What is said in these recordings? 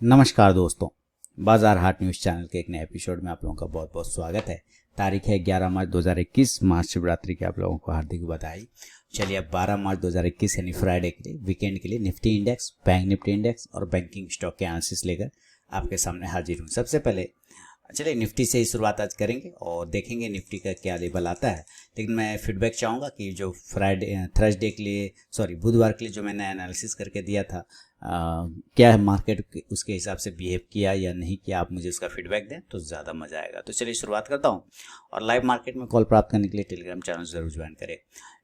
नमस्कार दोस्तों, बाजार हाट न्यूज़ चैनल के एक नए एपिसोड में आप लोगों का बहुत बहुत स्वागत है। तारीख है 11 मार्च 2021। महाशिवरात्रि की आप लोगों को हार्दिक बधाई। चलिए अब 12 मार्च 2021 यानी फ्राइडे के लिए, वीकेंड के लिए Nifty index, bank Nifty index और बैंकिंग स्टॉक के एनालिसिस लेकर आपके सामने हाजिर हूँ। सबसे पहले चलिए निफ्टी से ही शुरुआत आज करेंगे और देखेंगे निफ्टी का क्या लेवल आता है। लेकिन मैं फीडबैक चाहूँगा कि जो थर्सडे के लिए बुधवार के लिए जो मैंने एनालिसिस करके दिया था, क्या है मार्केट उसके हिसाब से बिहेव किया या नहीं किया, आप मुझे उसका फीडबैक दें तो ज़्यादा मज़ा आएगा। तो चलिए शुरुआत करता हूँ। और लाइव मार्केट में कॉल प्राप्त करने के लिए टेलीग्राम चैनल ज़रूर ज्वाइन करें।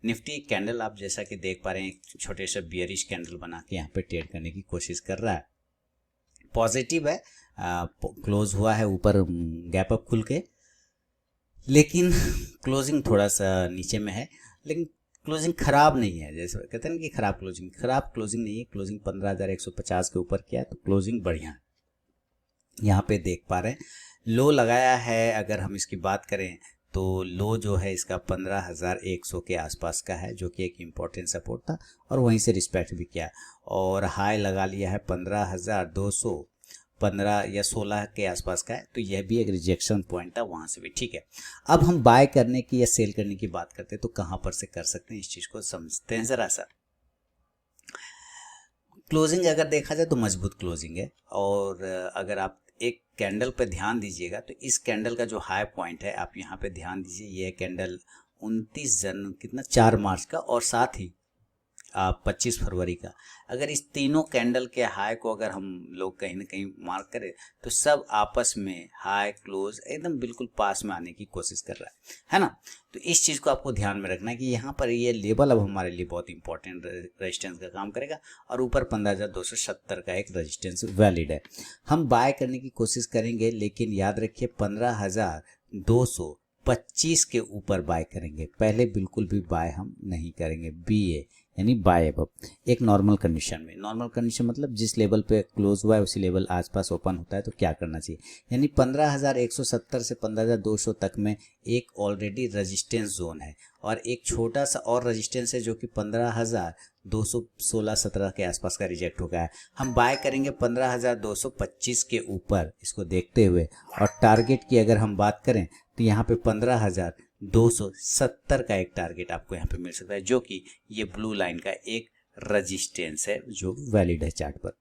निफ्टी कैंडल आप जैसा कि देख पा रहे हैं, एक छोटे से बियरिश कैंडल बना के यहाँ पे ट्रेड करने की कोशिश कर रहा है। पॉजिटिव है, क्लोज हुआ है ऊपर गैप अप खुल के, लेकिन क्लोजिंग थोड़ा सा नीचे में है। लेकिन क्लोजिंग खराब नहीं है, जैसे कहते हैं ना कि खराब क्लोजिंग नहीं है। क्लोजिंग 15,150 के ऊपर किया है तो क्लोजिंग बढ़िया है। यहाँ पे देख पा रहे हैं लो लगाया है। अगर हम इसकी बात करें तो लो जो है इसका 15,100 के आसपास का है, जो कि एक इम्पोर्टेंट सपोर्ट था और वहीं से रिस्पेक्ट भी किया। और हाई लगा लिया है 15,200, 15 या 16 के आसपास का है, तो यह भी एक रिजेक्शन पॉइंट था, वहां से भी ठीक है। अब हम बाय करने की या सेल करने की बात करते हैं तो कहां पर से कर सकते हैं, इस चीज को समझते हैं जरा सा। क्लोजिंग अगर देखा जाए तो मजबूत क्लोजिंग है। और अगर आप एक कैंडल पे ध्यान दीजिएगा तो इस कैंडल का जो हाई पॉइंट है, आप यहाँ पे ध्यान दीजिए, ये कैंडल 4 मार्च का और साथ ही 25 फरवरी का। अगर इस तीनों कैंडल के हाई को अगर हम लोग कहीं ना कहीं मार्क करें तो सब आपस में हाई क्लोज एकदम बिल्कुल पास में आने की कोशिश कर रहा है ना। तो इस चीज़ को आपको ध्यान में रखना है कि यहाँ पर ये लेवल अब हमारे लिए बहुत इंपॉर्टेंट रेजिस्टेंस का काम करेगा और ऊपर 15,270 का एक रेजिस्टेंस वैलिड है। हम बाय करने की कोशिश करेंगे, लेकिन याद रखिए 15,225 के ऊपर बाय करेंगे। पहले बिल्कुल भी बाय हम नहीं करेंगे, BA यानी बाय अबव। एक नॉर्मल कंडीशन में, नॉर्मल कंडीशन मतलब जिस लेवल पे क्लोज हुआ है उसी लेवल आसपास ओपन होता है तो क्या करना चाहिए, यानी 15,170 से 15,200 तक में एक ऑलरेडी रेजिस्टेंस जोन है और एक छोटा सा और रेजिस्टेंस है जो कि 15,216-17 के आसपास का रिजेक्ट हो गया है। हम बाय करेंगे 15,225 के ऊपर इसको देखते हुए, और टारगेट की अगर हम बात करें तो यहाँ पे 15,270 का एक टारगेट आपको यहाँ पे मिल सकता है, जो कि ये ब्लू लाइन का एक रेजिस्टेंस है जो वैलिड है चार्ट पर।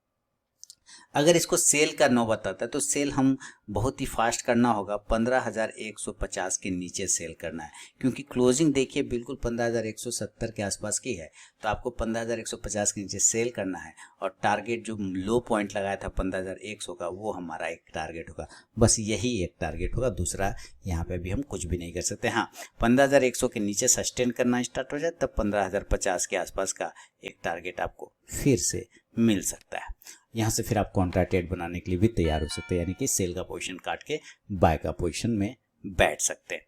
अगर इसको सेल करना बताता है तो सेल हम बहुत ही फास्ट करना होगा, 15,150 के नीचे सेल करना है, क्योंकि क्लोजिंग देखिए बिल्कुल 15,170 के आसपास की है। तो आपको 15,150 के नीचे सेल करना है और टारगेट जो लो पॉइंट लगाया था 15,100 का, वो हमारा एक टारगेट होगा। बस यही एक टारगेट होगा, दूसरा यहाँ पे भी हम कुछ भी नहीं कर सकते। हाँ, 15,100 के नीचे सस्टेन करना स्टार्ट हो जाए तब 15,050 के आसपास का एक टारगेट आपको फिर से मिल सकता है। यहाँ से फिर आप कॉन्ट्रा ट्रेड बनाने के लिए भी तैयार हो सकते हैं, यानी कि सेल का पोजीशन काट के बाय का पोजीशन में बैठ सकते हैं।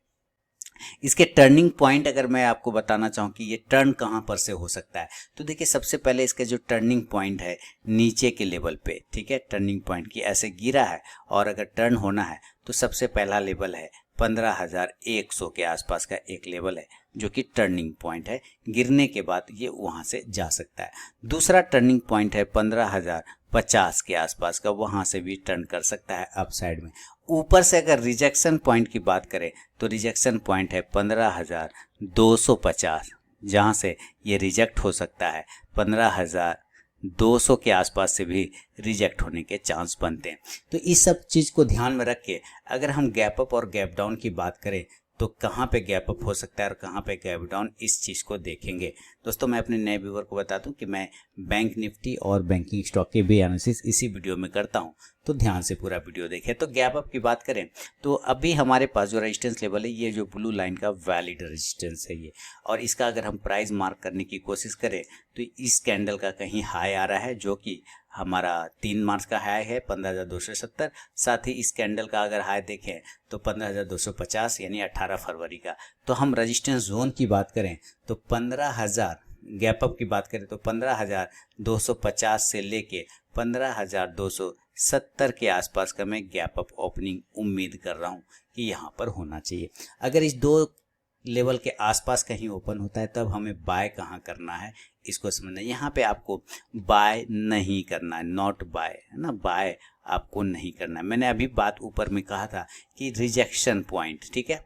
इसके टर्निंग पॉइंट अगर मैं आपको बताना चाहूँ कि ये टर्न कहाँ पर से हो सकता है, तो देखिए सबसे पहले इसका जो टर्निंग पॉइंट है नीचे के लेवल पे, ठीक है, टर्निंग पॉइंट की ऐसे गिरा है और अगर टर्न होना है तो सबसे पहला लेवल है 15,100 के आसपास का एक लेवल है जो कि टर्निंग पॉइंट है। गिरने के बाद ये वहां से जा सकता है। दूसरा टर्निंग पॉइंट है 15,050 के आसपास का, वहां से भी टर्न कर सकता है अप साइड में। ऊपर से अगर रिजेक्शन पॉइंट की बात करें तो रिजेक्शन पॉइंट है 15,250, जहां से ये रिजेक्ट हो सकता है। 15,200 के आसपास से भी रिजेक्ट होने के चांस बनते हैं। तो इस सब चीज़ को ध्यान में रख के अगर हम गैप अप और गैप डाउन की बात करें तो कहाँ पे गैप अप हो सकता है और कहाँ पे गैप डाउन, इस चीज़ को देखेंगे। दोस्तों मैं अपने नए व्यूअर को बता दूं कि मैं बैंक निफ्टी और बैंकिंग स्टॉक के भी एनालिसिस इसी वीडियो में करता हूं, तो ध्यान से पूरा वीडियो देखें। तो गैप अप की बात करें तो अभी हमारे पास जो रेजिस्टेंस लेवल है, ये जो ब्लू लाइन का वैलिड रेजिस्टेंस है ये, और इसका अगर हम प्राइस मार्क करने की कोशिश करें तो इस कैंडल का कहीं हाई आ रहा है जो कि हमारा 3 मार्च का हाई है 15,270। साथ ही इस कैंडल का अगर हाई देखें तो 15,250 यानी 18 फरवरी का। तो हम रेजिस्टेंस जोन की बात करें तो 15,000, गैप अप की बात करें तो 15,250 से लेके 15,270 के आसपास का मैं गैप अप ओपनिंग उम्मीद कर रहा हूं कि यहाँ पर होना चाहिए। अगर इस दो लेवल के आसपास कहीं ओपन होता है तब हमें बाय कहाँ करना है इसको समझना है। यहाँ पे आपको बाय नहीं करना है, नॉट बाय, है ना। बाय आपको नहीं करना है। मैंने अभी बात ऊपर में कहा था कि रिजेक्शन पॉइंट, ठीक है,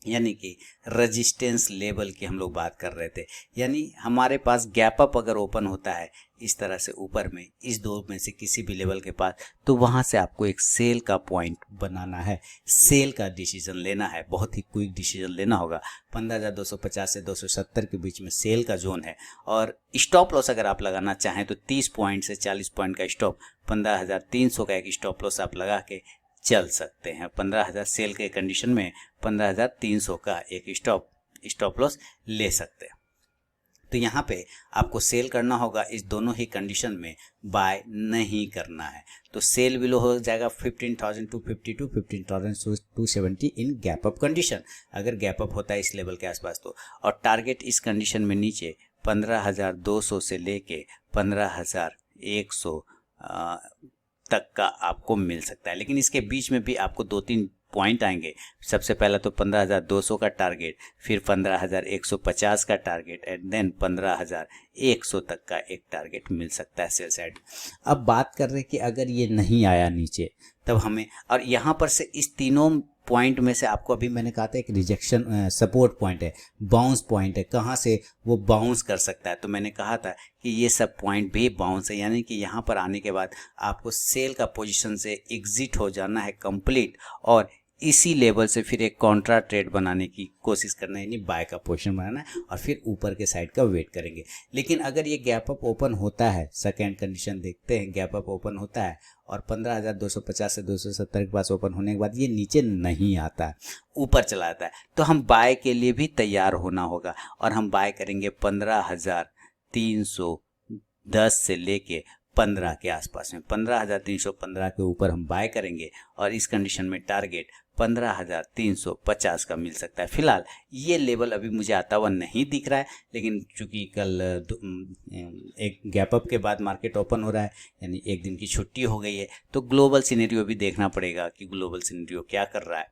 यानी कि रेजिस्टेंस लेवल की हम लोग बात कर रहे थे। यानी हमारे पास गैप अप अगर ओपन होता है इस तरह से ऊपर में, इस दो में से किसी भी लेवल के पास, तो वहां से आपको एक सेल का पॉइंट बनाना है, सेल का डिसीजन लेना है, बहुत ही क्विक डिसीजन लेना होगा। 15,250 से 270 के बीच में सेल का जोन है। और स्टॉप लॉस अगर आप लगाना चाहें तो 30 पॉइंट से 40 पॉइंट का स्टॉप, 15,300 का एक स्टॉप लॉस आप लगा के चल सकते हैं। 15,000 सेल के कंडीशन में 15,300 का एक स्टॉप लॉस ले सकते हैं। तो यहाँ पे आपको सेल करना होगा, इस दोनों ही कंडीशन में बाय नहीं करना है। तो सेल बिलो हो जाएगा 15,250 to 15,270 in gap up condition, अगर गैप अप होता है इस लेवल के आसपास तो। और टारगेट इस कंडीशन में नीचे 15,200 से लेके 15,100 तक का आपको मिल सकता है। लेकिन इसके बीच में भी आपको 2-3 पॉइंट आएंगे। सबसे पहला तो 15,200 का टारगेट, फिर 15,150 का टारगेट एंड देन 15,100 तक का एक टारगेट मिल सकता है सेल साइड। अब बात कर रहे हैं कि अगर ये नहीं आया नीचे तब हमें, और यहाँ पर से इस तीनों पॉइंट में से आपको अभी मैंने कहा था एक रिजेक्शन सपोर्ट पॉइंट है, बाउंस पॉइंट है, कहाँ से वो बाउंस कर सकता है। तो मैंने कहा था कि ये सब पॉइंट भी बाउंस है, यानी कि यहाँ पर आने के बाद आपको सेल का पोजीशन से एग्जिट हो जाना है कंप्लीट, और इसी लेवल से फिर एक कॉन्ट्रा ट्रेड बनाने की कोशिश करना है, यानी बाय का पोजीशन बनाना है, और फिर ऊपर के साइड का वेट करेंगे। लेकिन अगर ये गैप अप ओपन होता है, सेकेंड कंडीशन देखते हैं, गैप अप ओपन होता है और 15,250 से 270 के पास ओपन होने के बाद ये नीचे नहीं आता है, ऊपर चला जाता है, तो हम बाय के लिए भी तैयार होना होगा। और हम बाय करेंगे 15,310 से लेके 15 के आसपास में, 15,315 के ऊपर हम बाय करेंगे, और इस कंडीशन में टारगेट 15,350 का मिल सकता है। फिलहाल ये लेवल अभी मुझे आता हुआ नहीं दिख रहा है, लेकिन चूंकि कल एक गैप अप के बाद मार्केट ओपन हो रहा है, यानी एक दिन की छुट्टी हो गई है, तो ग्लोबल सिनेरियो भी देखना पड़ेगा कि ग्लोबल सिनेरियो क्या कर रहा है,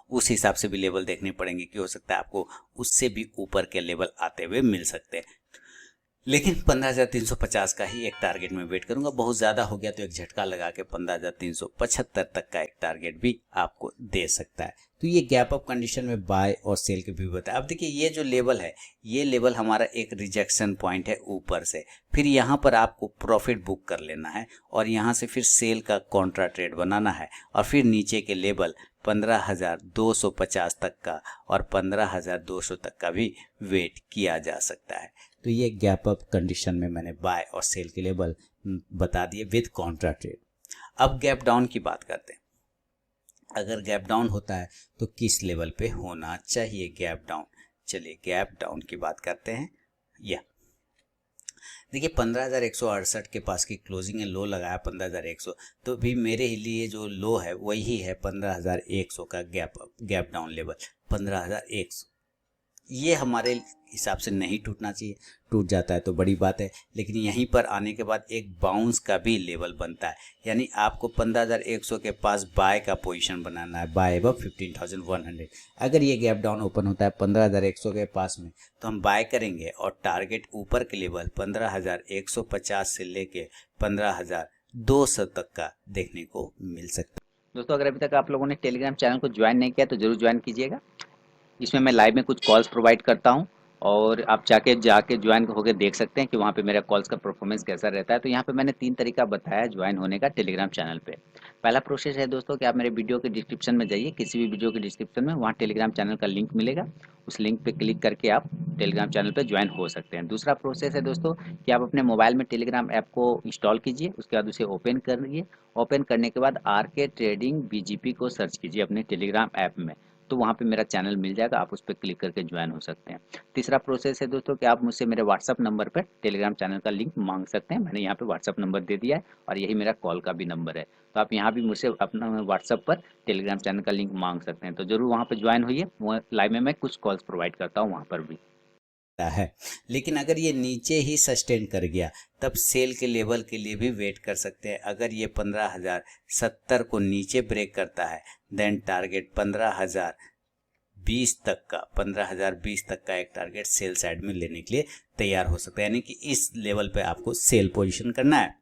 उस हिसाब से भी लेवल देखने पड़ेंगे कि हो सकता है आपको उससे भी ऊपर के लेवल आते हुए मिल सकते हैं। लेकिन 15,350 का ही एक टारगेट में वेट करूंगा। बहुत ज़्यादा हो गया तो एक झटका लगा के 15,375 तक का एक टारगेट भी आपको दे सकता है। तो ये गैप अप कंडीशन में बाय और सेल के भी बताया। अब देखिए ये जो लेवल है, ये लेवल हमारा एक रिजेक्शन पॉइंट है ऊपर से, फिर यहाँ पर आपको प्रॉफिट बुक कर लेना है, और यहाँ से फिर सेल का कॉन्ट्रा ट्रेड बनाना है, और फिर नीचे के लेवल 15,250 तक का और 15,200 तक का भी वेट किया जा सकता है। तो ये गैप अप कंडीशन में मैंने बाय और सेल के लेवल बता दिए विद कॉन्ट्रा ट्रेड। अब गैप डाउन की बात करते हैं। अगर गैप डाउन होता है तो किस लेवल पे होना चाहिए गैप डाउन। चलिए गैप डाउन की बात करते हैं। देखिए 15,168 के पास की क्लोजिंग है, लो लगाया 15,100, तो भी मेरे लिए जो लो है वही है 15,100 का गैप डाउन लेवल 15,100। ये हमारे हिसाब से नहीं टूटना चाहिए, टूट जाता है तो बड़ी बात है, लेकिन यहीं पर आने के बाद एक बाउंस का भी लेवल बनता है, यानी आपको 15,100 के पास बाय का पोजीशन बनाना है, बाय अबव 15,100। अगर ये गैप डाउन ओपन होता है 15,100 के पास में तो हम बाय करेंगे, और टारगेट ऊपर के लेवल 15,150 से लेके 15,200 तक का देखने को मिल सकता है। दोस्तों अगर अभी तक आप लोगों ने टेलीग्राम चैनल को ज्वाइन नहीं किया तो जरूर ज्वाइन कीजिएगा। इसमें मैं लाइव में कुछ कॉल्स प्रोवाइड करता हूं, और आप जाके ज्वाइन होकर देख सकते हैं कि वहाँ पे मेरा कॉल्स का परफॉर्मेंस कैसा रहता है। तो यहाँ पे मैंने 3 तरीका बताया ज्वाइन होने का टेलीग्राम चैनल पे। पहला प्रोसेस है दोस्तों कि आप मेरे वीडियो के डिस्क्रिप्शन में जाइए, किसी भी वीडियो के डिस्क्रिप्शन में वहाँ टेलीग्राम चैनल का लिंक मिलेगा, उस लिंक पे क्लिक करके आप टेलीग्राम चैनल पे ज्वाइन हो सकते हैं। दूसरा प्रोसेस है दोस्तों कि आप अपने मोबाइल में टेलीग्राम ऐप को इंस्टॉल कीजिए, उसके बाद उसे ओपन करिए। ओपन करने के बाद RK ट्रेडिंग BGP को सर्च कीजिए अपने टेलीग्राम ऐप में, तो वहाँ पे मेरा चैनल मिल जाएगा, आप उस पर क्लिक करके ज्वाइन हो सकते हैं। तीसरा प्रोसेस है दोस्तों कि आप मुझसे मेरे व्हाट्सअप नंबर पर टेलीग्राम चैनल का लिंक मांग सकते हैं। मैंने यहाँ पे व्हाट्सअप नंबर दे दिया है, और यही मेरा कॉल का भी नंबर है, तो आप यहाँ भी मुझसे अपना व्हाट्सअप पर टेलीग्राम चैनल का लिंक मांग सकते हैं। तो जरूर वहाँ पर ज्वाइन होइए, वो लाइव में मैं कुछ कॉल्स प्रोवाइड करता हूँ वहाँ पर भी है। लेकिन अगर ये नीचे ही सस्टेन कर गया तब सेल के लेवल के लिए भी वेट कर सकते हैं। अगर ये 15,070 को नीचे ब्रेक करता है देन टारगेट 15,020 तक का, 15,020 तक का एक टारगेट सेल साइड में लेने के लिए तैयार हो सकता है, यानी कि इस लेवल पे आपको सेल पोजीशन करना है।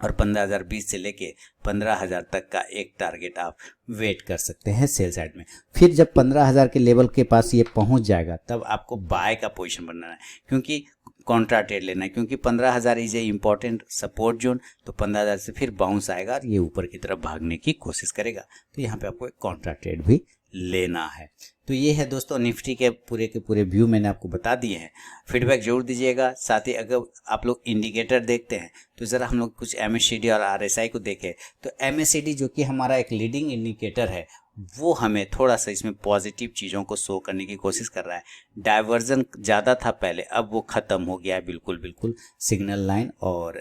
और 15,020 से लेके 15,000 तक का एक टारगेट आप वेट कर सकते हैं सेल साइड में। फिर जब 15,000 के लेवल के पास ये पहुंच जाएगा तब आपको बाय का पोजीशन बनाना है, क्योंकि कॉन्ट्रा ट्रेड लेना है, क्योंकि 15,000 is a important support zone. तो 15,000 से फिर बाउंस आएगा और ये ऊपर की तरफ भागने की कोशिश करेगा, तो यहाँ पे आपको एक कॉन्ट्रा ट्रेड भी लेना है। तो ये है दोस्तों निफ्टी के पूरे व्यू मैंने आपको बता दिए हैं। फीडबैक जरूर दीजिएगा। साथ ही अगर आप लोग इंडिकेटर देखते हैं तो ज़रा हम लोग कुछ MACD और RSI को देखें, तो MACD जो कि हमारा एक लीडिंग इंडिकेटर है वो हमें थोड़ा सा इसमें पॉजिटिव चीज़ों को शो करने की कोशिश कर रहा है। डाइवर्जन ज़्यादा था पहले, अब वो ख़त्म हो गया है बिल्कुल सिग्नल लाइन और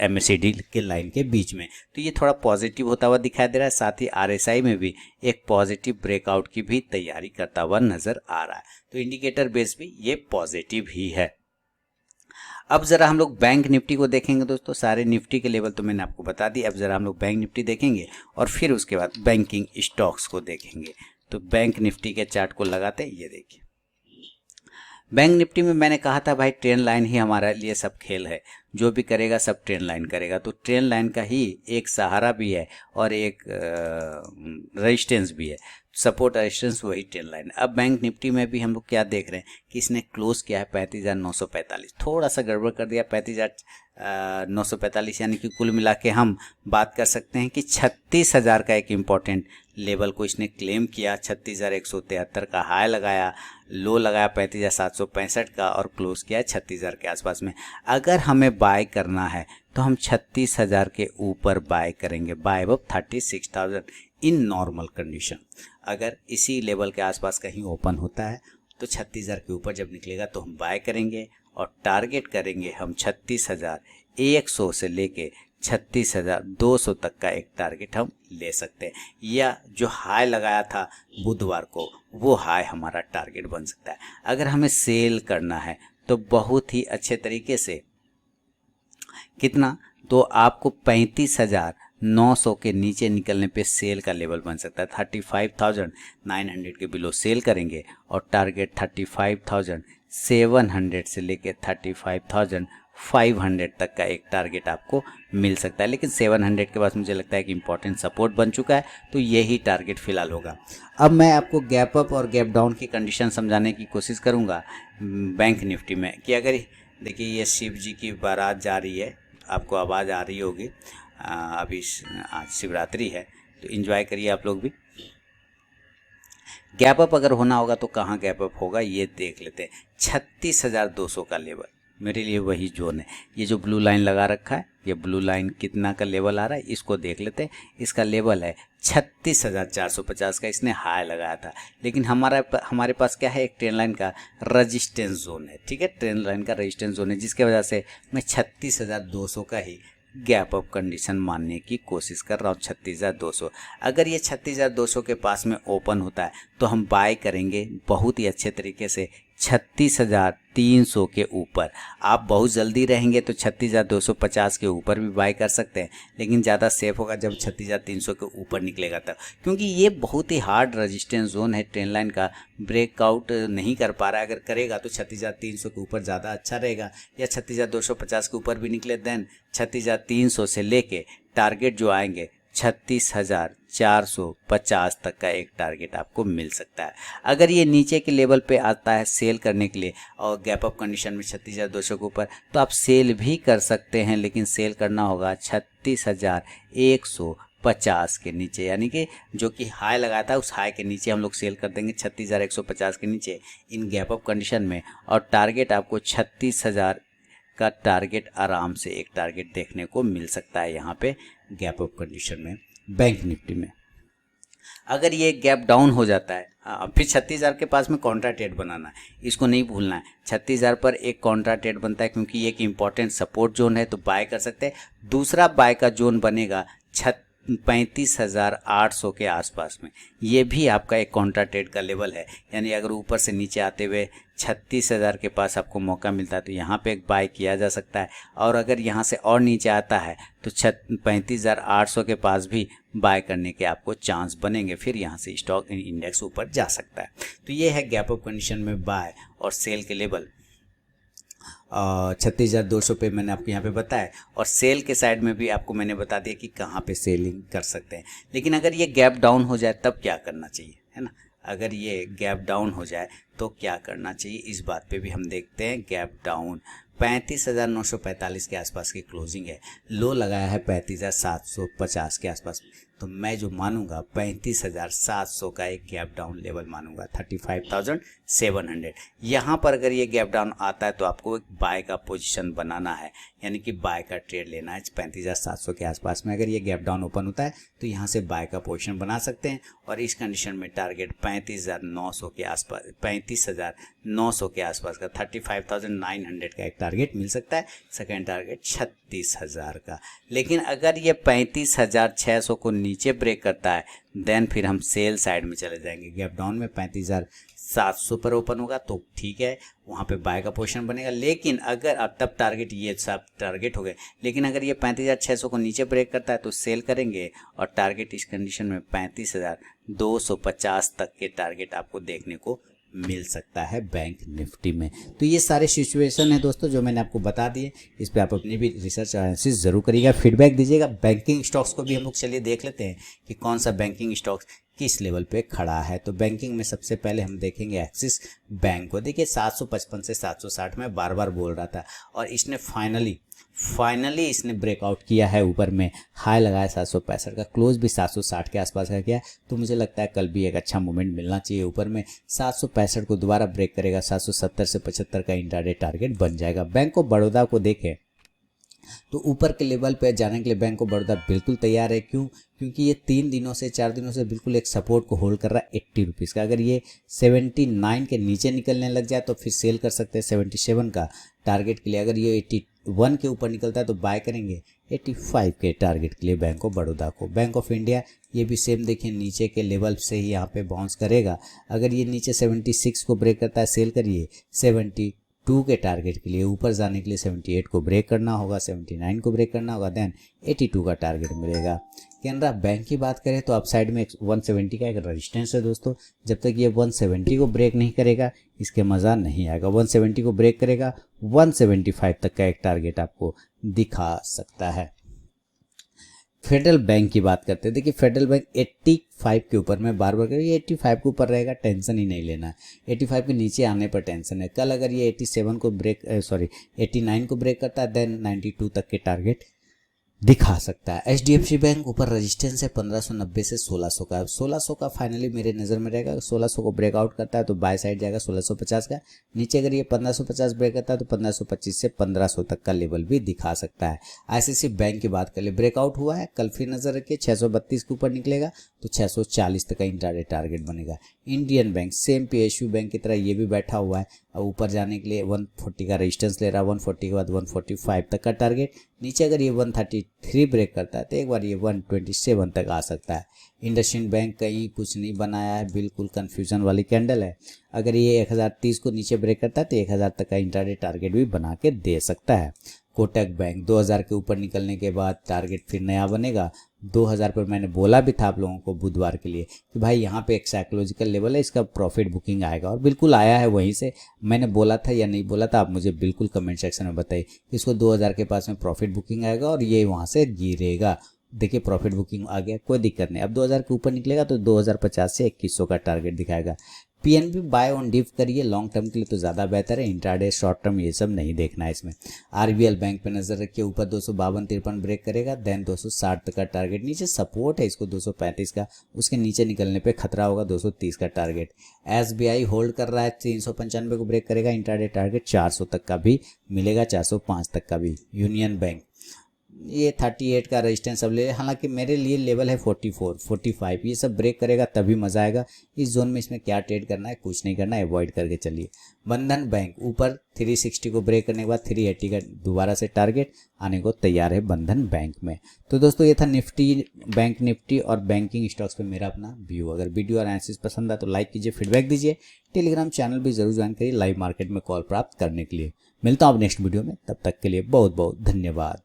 MACD के लाइन के बीच में। तो ये थोड़ा पॉजिटिव होता हुआ दिखाई दे रहा है। साथ ही RSI में भी एक पॉजिटिव ब्रेकआउट की भी तैयारी करता हुआ नज़र आ रहा है। तो इंडिकेटर बेस भी ये पॉजिटिव ही है। अब ज़रा हम लोग बैंक निफ्टी को देखेंगे दोस्तों। सारे निफ्टी के लेवल तो मैंने आपको बता दी। अब ज़रा हम लोग बैंक निफ्टी देखेंगे और फिर उसके बाद बैंकिंग स्टॉक्स को देखेंगे। तो बैंक निफ्टी के चार्ट को लगाते हैं, ये देखिए। बैंक निफ्टी में मैंने कहा था भाई ट्रेंड लाइन ही हमारे लिए सब खेल है, जो भी करेगा सब ट्रेंड लाइन करेगा। तो ट्रेंड लाइन का ही एक सहारा भी है और एक रेजिस्टेंस भी है, सपोर्ट रेजिस्टेंस वही ट्रेंड लाइन। अब बैंक निफ्टी में भी हम लोग क्या देख रहे हैं कि इसने क्लोज किया है 35,945, थोड़ा सा गड़बड़ कर दिया 35,945, यानी कि कुल मिला के हम बात कर सकते हैं कि 36,000 का एक इम्पॉर्टेंट लेवल को इसने क्लेम किया। 36,173 का हाई लगाया, लो लगाया 35,765 का और क्लोज किया 36,000 के आसपास में। अगर हमें बाय करना है तो हम 36,000 के ऊपर बाय करेंगे, buy above 36,000 in normal condition. अगर इसी लेवल के आसपास कहीं ओपन होता है तो 36,000 के ऊपर जब निकलेगा तो हम बाय करेंगे और टारगेट करेंगे हम 36,100 से लेके 36,200 तक का एक टारगेट हम ले सकते हैं, या जो हाई लगाया था बुधवार को वो हाई हमारा टारगेट बन सकता है। अगर हमें सेल करना है तो बहुत ही अच्छे तरीके से कितना, तो आपको 35,900 के नीचे निकलने पे सेल का लेवल बन सकता है। 35,900 के बिलो सेल करेंगे और टारगेट 35,700 से लेके 35,500 तक का एक टारगेट आपको मिल सकता है। लेकिन 700 के बाद मुझे लगता है कि इंपॉर्टेंट सपोर्ट बन चुका है, तो यही टारगेट फिलहाल होगा। अब मैं आपको गैप अप और गैप डाउन की कंडीशन समझाने की कोशिश करूंगा बैंक निफ्टी में, कि अगर देखिए ये शिव जी की बारात जा रही है, आपको आवाज़ आ रही होगी। अभी आज शिवरात्रि है तो एंजॉय करिए आप लोग भी। गैप अप अगर होना होगा तो कहाँ गैप अप होगा ये देख लेते हैं। 36,200 का लेवल मेरे लिए वही जोन है। ये जो ब्लू लाइन लगा रखा है, ये ब्लू लाइन कितना का लेवल आ रहा है इसको देख लेते हैं। इसका लेवल है 36,450 का, इसने हाई लगाया था। लेकिन हमारे पास क्या है, एक ट्रेंड लाइन का रेजिस्टेंस जोन है। ठीक है, ट्रेंड लाइन का रेजिस्टेंस जोन है, जिसके वजह से मैं 36,200 का ही गैप अप कंडीशन मानने की कोशिश कर रहा हूँ। 36,200, अगर ये 36,200 के पास में ओपन होता है तो हम बाय करेंगे बहुत ही अच्छे तरीके से 36,300 के ऊपर। आप बहुत जल्दी रहेंगे तो 36,250 के ऊपर भी बाय कर सकते हैं, लेकिन ज़्यादा सेफ होगा जब 36,300 के ऊपर निकलेगा तब, क्योंकि ये बहुत ही हार्ड रेजिस्टेंस जोन है। ट्रेंड लाइन का ब्रेकआउट नहीं कर पा रहा है, अगर करेगा तो 36,300 के ऊपर ज़्यादा अच्छा रहेगा, या 36,250 के ऊपर भी निकले देन 36,300 से लेके टारगेट जो आएंगे 36,450 तक का एक टारगेट आपको मिल सकता है। अगर ये नीचे के लेवल पे आता है सेल करने के लिए और गैप अप कंडीशन में 36,200 के ऊपर, तो आप सेल भी कर सकते हैं, लेकिन सेल करना होगा 36,150 के नीचे, यानी कि जो कि हाई लगाया था उस हाई के नीचे हम लोग सेल कर देंगे 36,150 के नीचे इन गैप अप कंडीशन में। और टारगेट आपको 36,000 का टारगेट आराम से एक टारगेट देखने को मिल सकता है यहाँ पे गैप अप कंडीशन में बैंक निफ्टी में। अगर ये गैप डाउन हो जाता है, फिर 36,000 के पास में कॉन्ट्रा ट्रेड बनाना है, इसको नहीं भूलना है। 36,000 पर एक कॉन्ट्रा ट्रेड बनता है, क्योंकि ये एक इंपॉर्टेंट सपोर्ट जोन है, तो बाय कर सकते हैं। दूसरा बाय का जोन बनेगा 35,800 के आसपास में, ये भी आपका एक कॉन्ट्रा ट्रेड का लेवल है। यानी अगर ऊपर से नीचे आते हुए 36,000 के पास आपको मौका मिलता है तो यहाँ पे एक बाय किया जा सकता है, और अगर यहाँ से और नीचे आता है तो 35,800 के पास भी बाय करने के आपको चांस बनेंगे, फिर यहाँ से स्टॉक इंडेक्स ऊपर जा सकता है। तो ये है गैप अप कंडीशन में बाय और सेल के लेवल। 36,200 पे मैंने आपको यहाँ पे बताया, और सेल के साइड में भी आपको मैंने बता दिया कि कहाँ पे सेलिंग कर सकते हैं। लेकिन अगर ये गैप डाउन हो जाए तब क्या करना चाहिए, है ना। अगर ये गैप डाउन हो जाए तो क्या करना चाहिए, इस बात पे भी हम देखते हैं। गैप डाउन 35,945 के आसपास की क्लोजिंग है, लो लगाया है 35,750 के आसपास। तो मैं जो मानूंगा 35,700 का एक गैप डाउन लेवल मानूंगा, 35,700। यहाँ पर अगर ये गैप डाउन आता है तो आपको एक बाय का पोजीशन बनाना है, यानी कि बाय का ट्रेड लेना है 35,700 के आसपास में। अगर ये गैप डाउन ओपन होता है तो यहाँ से बाय का पोजीशन बना सकते हैं, और इस कंडीशन में टारगेट 35,900 के आसपास, 35,900 के आसपास का 35,900 का एक टारगेट मिल सकता है। सेकेंड टारगेट 36,000 का। लेकिन अगर ये 35,600 को नीचे ब्रेक करता है देन फिर हम सेल साइड में चले जाएंगे। गैप डाउन में 35,700 पर ओपन होगा तो ठीक है, वहाँ पे बाय का पोजीशन बनेगा। लेकिन अगर अब तब टारगेट, ये सब टारगेट हो गए, लेकिन अगर ये 35,600 को नीचे ब्रेक करता है तो सेल करेंगे, और टारगेट इस कंडीशन में 35,250 तक के टारगेट आपको देखने को मिल सकता है बैंक निफ्टी में। तो ये सारे सिचुएशन है दोस्तों जो मैंने आपको बता दिए। इस पे आप अपनी भी रिसर्च एनालिसिस जरूर करिएगा, फीडबैक दीजिएगा। बैंकिंग स्टॉक्स को भी हम लोग चलिए देख लेते हैं कि कौन सा बैंकिंग स्टॉक्स किस लेवल पे खड़ा है। तो बैंकिंग में सबसे पहले हम देखेंगे एक्सिस बैंक को। देखिए 755 से 760 में बार बार बोल रहा था, और इसने फाइनली इसने ब्रेकआउट किया है। ऊपर में हाई लगाया 765 का, क्लोज भी 760 के आसपास का किया। तो मुझे लगता है कल भी एक अच्छा मूवमेंट मिलना चाहिए। ऊपर में 765 को दोबारा ब्रेक करेगा, 770 से 75 का इंट्राडे टारगेट बन जाएगा। बैंक ऑफ बड़ौदा को देखें तो ऊपर के लेवल पे जाने के लिए बैंक ऑफ बड़ौदा बिल्कुल तैयार है। क्यों? क्योंकि ये 4 दिनों से बिल्कुल एक सपोर्ट को होल्ड कर रहा है 80 रुपीज़ का। अगर ये 79 के नीचे निकलने लग जाए तो फिर सेल कर सकते हैं 77 का टारगेट के लिए। अगर ये 81 के ऊपर निकलता है तो बाय करेंगे 85 के टारगेट के लिए बैंक ऑफ बड़ौदा को। बैंक ऑफ इंडिया ये भी सेम देखिए, नीचे के लेवल से ही यहाँ पे बाउंस करेगा। अगर ये नीचे 76 को ब्रेक करता है सेल करिए 72 के टारगेट के लिए। ऊपर जाने के लिए 78 को ब्रेक करना होगा, 79 को ब्रेक करना होगा, देन 82 का टारगेट मिलेगा। कैनरा बैंक की बात करें तो अपसाइड में 170 का एक रेजिस्टेंस है दोस्तों। जब तक ये 170 को ब्रेक नहीं करेगा इसके मज़ा नहीं आएगा। 170 को ब्रेक करेगा 175 तक का एक टारगेट आपको दिखा सकता है। फेडरल बैंक की बात करते हैं। देखिए फेडरल बैंक 85 के ऊपर में बार बार ये 85 के ऊपर रहेगा, टेंशन ही नहीं लेना है। 85 के नीचे आने पर टेंशन है। कल अगर ये 87 को ब्रेक 89 को ब्रेक करता है देन 92 तक के टारगेट दिखा सकता है। HDFC बैंक ऊपर रेजिस्टेंस है 1590 से 1600 का। 1600 का फाइनली मेरे नज़र में रहेगा। 1600 को ब्रेकआउट करता है तो बाय साइड जाएगा 1650 का। नीचे अगर ये 1550 ब्रेक करता है तो 1525 से 1500 तक का लेवल भी दिखा सकता है। ICICI बैंक की बात कर ले, ब्रेकआउट हुआ है, कल फिर नजर रखिए 632 के ऊपर निकलेगा तो 640 तक का इंट्राडे टारगेट बनेगा। Indian bank same PSU bank की तरह ये भी बैठा हुआ है, अब ऊपर जाने के लिए 140 का रेजिस्टेंस ले रहा है। 140 के बाद 145 तक का टारगेट। नीचे अगर ये 133 ब्रेक करता है तो एक बार ये 127 तक आ सकता है। इंडसइंड बैंक कहीं कुछ नहीं बनाया है, बिल्कुल कंफ्यूजन वाली कैंडल है। अगर ये 1030 को नीचे ब्रेक करता है तो 1000 तक का इंट्राडे टारगेट भी बना के दे सकता है। कोटक बैंक 2000 के ऊपर निकलने के बाद टारगेट फिर नया बनेगा 2000 पर। मैंने बोला भी था आप लोगों को बुधवार के लिए कि भाई यहाँ पे एक साइकोलॉजिकल लेवल है, इसका प्रॉफिट बुकिंग आएगा, और बिल्कुल आया है। वहीं से मैंने बोला था या नहीं बोला था आप मुझे बिल्कुल कमेंट सेक्शन में बताइए। इसको 2000 के पास में प्रॉफिट बुकिंग आएगा और ये वहाँ से गिरेगा। देखिए प्रॉफिट बुकिंग आ गया, कोई दिक्कत नहीं। अब 2000 के ऊपर निकलेगा तो 2050 से 2100 का टारगेट दिखाएगा। PNB बाय ऑन डिप करिए, लॉन्ग टर्म के लिए तो ज़्यादा बेहतर है। इंट्राडे शॉर्ट टर्म ये सब नहीं देखना है इसमें। RBL बैंक पे नज़र रखिए, ऊपर 252-53 ब्रेक करेगा देन 260 तक का टारगेट। नीचे सपोर्ट है इसको 235 का, उसके नीचे निकलने पे खतरा होगा 230 का टारगेट। SBI होल्ड कर रहा है 395 को ब्रेक करेगा, इंट्राडे टारगेट 400 तक का भी मिलेगा, 405 तक का भी। यूनियन बैंक ये 38 का रेजिस्टेंस अब ले, हालांकि मेरे लिए लेवल है 44, 45। ये सब ब्रेक करेगा तभी मज़ा आएगा। इस जोन में इसमें क्या ट्रेड करना है, कुछ नहीं करना है, अवॉइड करके चलिए। बंधन बैंक ऊपर 360 को ब्रेक करने के बाद 380 का दोबारा से टारगेट आने को तैयार है बंधन बैंक में। तो दोस्तों ये था निफ्टी, बैंक निफ्टी और बैंकिंग स्टॉक्स पे मेरा अपना व्यू। अगर वीडियो और एनालिसिस पसंद आए तो लाइक कीजिए, फीडबैक दीजिए। टेलीग्राम चैनल भी जरूर ज्वाइन करिए लाइव मार्केट में कॉल प्राप्त करने के लिए। मिलता हूँ अब नेक्स्ट वीडियो में, तब तक के लिए बहुत बहुत धन्यवाद।